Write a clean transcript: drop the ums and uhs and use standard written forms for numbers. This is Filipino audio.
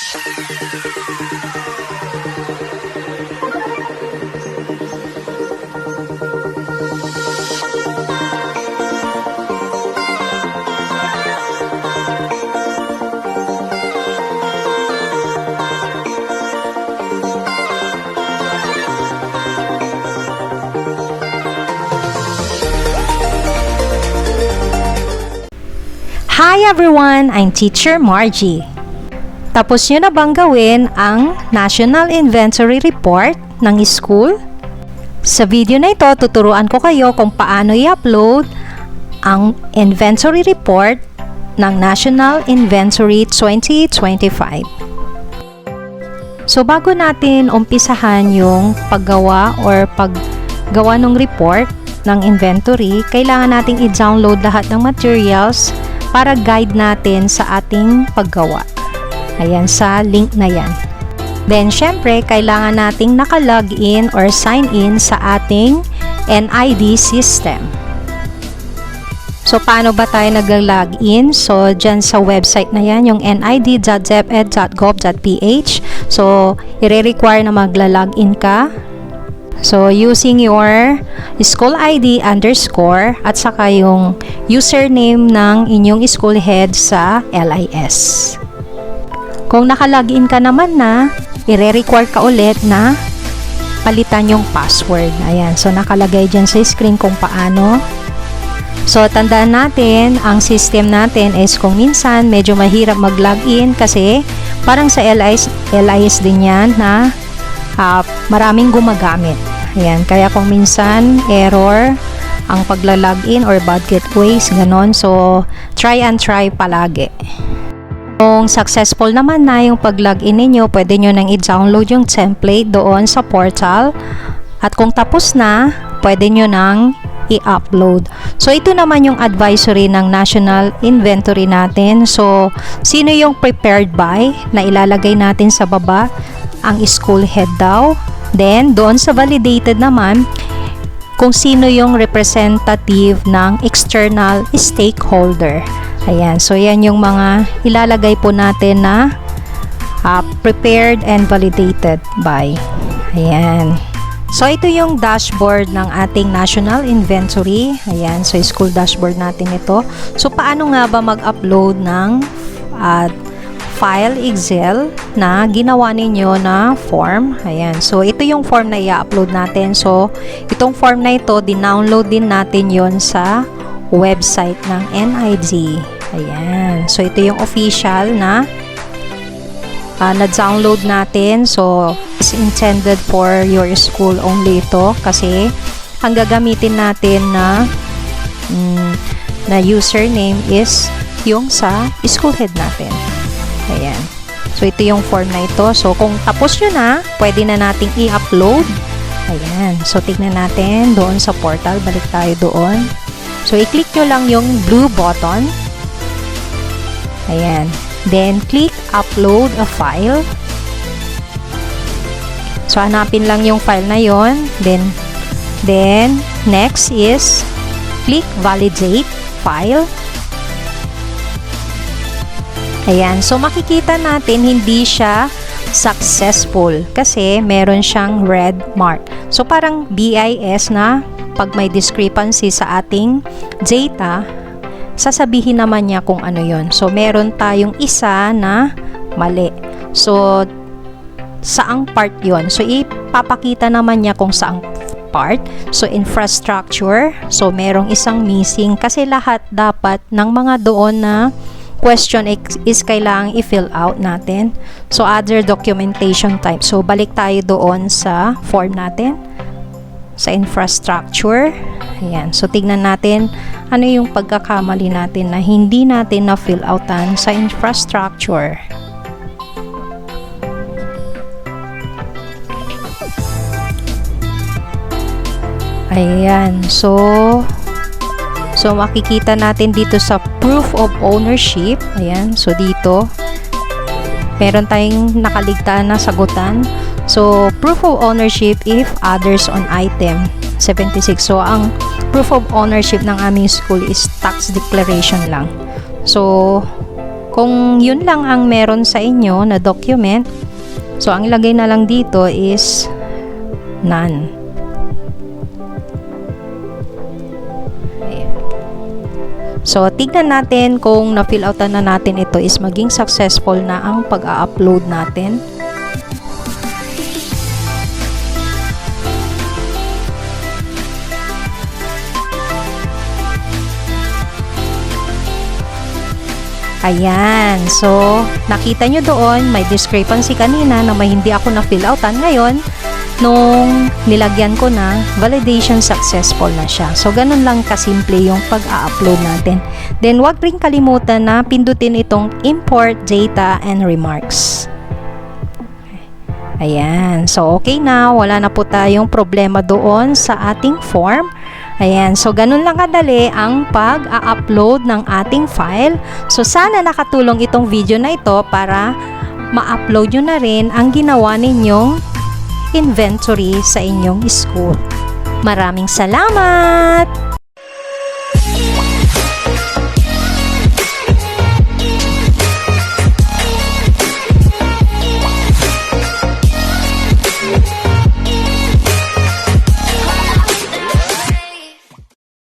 Hi everyone! I'm Teacher Margie. Tapos nyo na bang gawin ang National Inventory Report ng school? Sa video na ito, tuturuan ko kayo kung paano i-upload ang Inventory Report ng National Inventory 2025. So bago natin umpisahan yung paggawa ng report ng inventory, kailangan nating i-download lahat ng materials para guide natin sa ating paggawa. Ayan, sa link na yan. Then, syempre, kailangan nating naka-login or sign in sa ating NID system. So, paano ba tayo nag-login? So, dyan sa website na yan, yung nid.deped.gov.ph. So, i-require na magla-login ka. So, using your school ID _ at saka yung username ng inyong school head sa LIS. Kung naka-login ka naman na, i-require ka ulit na palitan yung password. Ayan. So, nakalagay dyan sa screen kung paano. So, tandaan natin, ang system natin is kung minsan medyo mahirap mag-login kasi parang sa LIS din yan na maraming gumagamit. Ayan, kaya kung minsan error ang pagla-login or bad gateways, ganon. So, try and try palagi. Kung successful naman na yung pag-login ninyo, pwede nyo nang i-download yung template doon sa portal. At kung tapos na, pwede nyo nang i-upload. So, ito naman yung advisory ng National Inventory natin. So, sino yung prepared by na ilalagay natin sa baba? Ang school head daw. Then, doon sa validated naman, kung sino yung representative ng external stakeholder. Ayan. So, yan yung mga ilalagay po natin na prepared and validated by. Ayan. So, ito yung dashboard ng ating National Inventory. Ayan. So, school dashboard natin ito. So, paano nga ba mag-upload ng file Excel na ginawa ninyo na form? Ayan. So, ito yung form na i-upload natin. So, itong form na ito, din-download din natin yon sa website ng NID. Ayan. So, ito yung official na na-download natin. So, it's intended for your school only ito kasi ang gagamitin natin na username is yung sa school head natin. Ayan. So, ito yung form na ito. So, kung tapos nyo na, pwede na nating i-upload. Ayan. So, tignan natin doon sa portal. Balik tayo doon. So, i-click nyo lang yung blue button. Ayan. Then, click upload a file. So, hanapin lang yung file na yon. Then, next is click validate file. Ayan. So, makikita natin hindi siya successful kasi meron siyang red mark. So, parang BIS na pag may discrepancy sa ating data, sasabihin naman niya kung ano yon. So, meron tayong isa na mali. So, saang part yon? So, ipapakita naman niya kung saang part. So, infrastructure. So, merong isang missing kasi lahat dapat ng mga doon na question is kailangang i-fill out natin. So, other documentation type. So, balik tayo doon sa form natin. Sa infrastructure. Ayan. So, tignan natin ano yung pagkakamali natin na hindi natin na-fill outan sa infrastructure. Ayan. So, makikita natin dito sa proof of ownership. Ayan. So, dito, meron tayong nakaligtaan na sagutan. So, proof of ownership if others on item 76. So, ang proof of ownership ng aming school is tax declaration lang. So, Kung yun lang ang meron sa inyo na document, so ang ilagay na lang dito is none. Ayan. So, tignan natin kung na-fill outan na natin ito is maging successful na ang pag-a-upload natin. Ayan. So, nakita nyo doon, may discrepancy kanina na may hindi ako na-fill outan. Ngayon, nung nilagyan ko na, validation successful na siya. So, ganun lang kasimple yung pag-a-upload natin. Then, wag rin kalimutan na pindutin itong import data and remarks. Ayan. So, okay na. Wala na po tayong problema doon sa ating form. Ayan, so ganun lang kadali ang pag-a-upload ng ating file. So sana nakatulong itong video na ito para ma-upload nyo na rin ang ginawa ninyong inventory sa inyong school. Maraming salamat!